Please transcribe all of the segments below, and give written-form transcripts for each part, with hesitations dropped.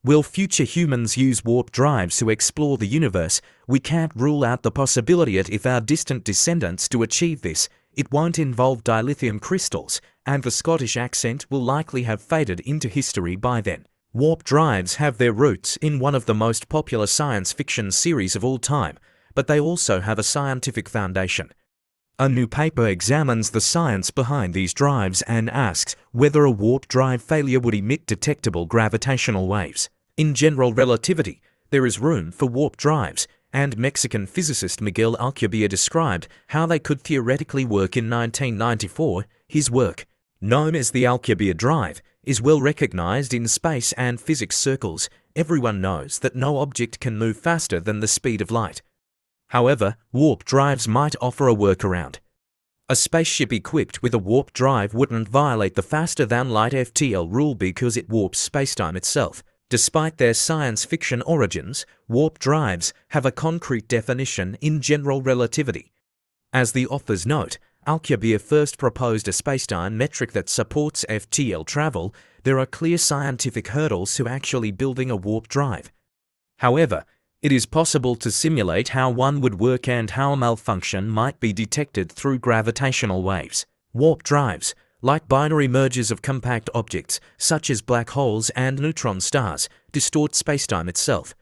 Will future humans use warp drives to explore the universe? We can't rule out the possibility that if our distant descendants do achieve this, it won't involve dilithium crystals, and the Scottish accent will likely have faded into history by then. Warp drives have their roots in one of the most popular science fiction series of all time, but they also have a scientific foundation. A new paper examines the science behind these drives and asks whether a warp drive failure would emit detectable gravitational waves. In General Relativity, there is room for warp drives, and Mexican physicist Miguel Alcubierre described how they could theoretically work in 1994. His work, known as the Alcubierre Drive, is well recognized in space and physics circles. Everyone knows that no object can move faster than the speed of light. However, warp drives might offer a workaround. A spaceship equipped with a warp drive wouldn't violate the faster-than-light FTL rule because it warps spacetime itself. Despite their science fiction origins, warp drives have a concrete definition in general relativity. As the authors note, Alcubierre first proposed a spacetime metric that supports FTL travel. There are clear scientific hurdles to actually building a warp drive. However, it is possible to simulate how one would work and how a malfunction might be detected through gravitational waves. Warp drives, like binary mergers of compact objects, such as black holes and neutron stars, distort spacetime itself.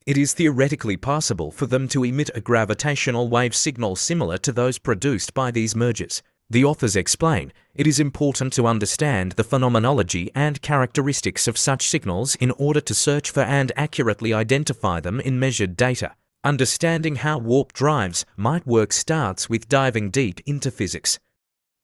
It is theoretically possible for them to emit a gravitational wave signal similar to those produced by these mergers. The authors explain it is important to understand the phenomenology and characteristics of such signals in order to search for and accurately identify them in measured data. Understanding how warp drives might work starts with diving deep into physics.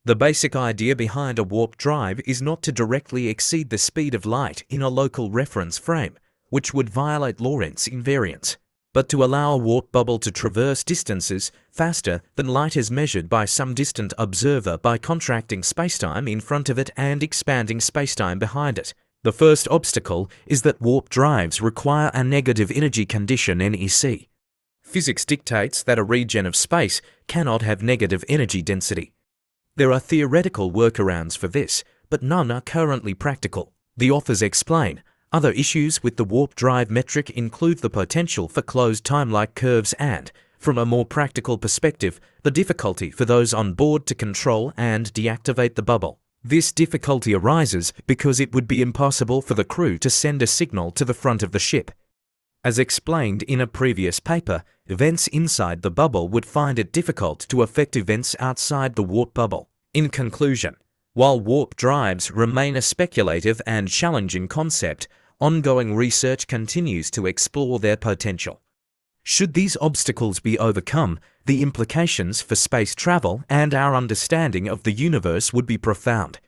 The basic idea behind a warp drive is not to directly exceed the speed of light in a local reference frame, which would violate Lorentz invariance, but to allow a warp bubble to traverse distances faster than light as measured by some distant observer by contracting spacetime in front of it and expanding spacetime behind it. The first obstacle is that warp drives require a negative energy condition NEC. Physics dictates that a region of space cannot have negative energy density. There are theoretical workarounds for this, but none are currently practical. The authors explain other issues with the warp drive metric include the potential for closed time-like curves and, from a more practical perspective, the difficulty for those on board to control and deactivate the bubble. This difficulty arises because it would be impossible for the crew to send a signal to the front of the ship. As explained in a previous paper, events inside the bubble would find it difficult to affect events outside the warp bubble. In conclusion, while warp drives remain a speculative and challenging concept, ongoing research continues to explore their potential. Should these obstacles be overcome, the implications for space travel and our understanding of the universe would be profound.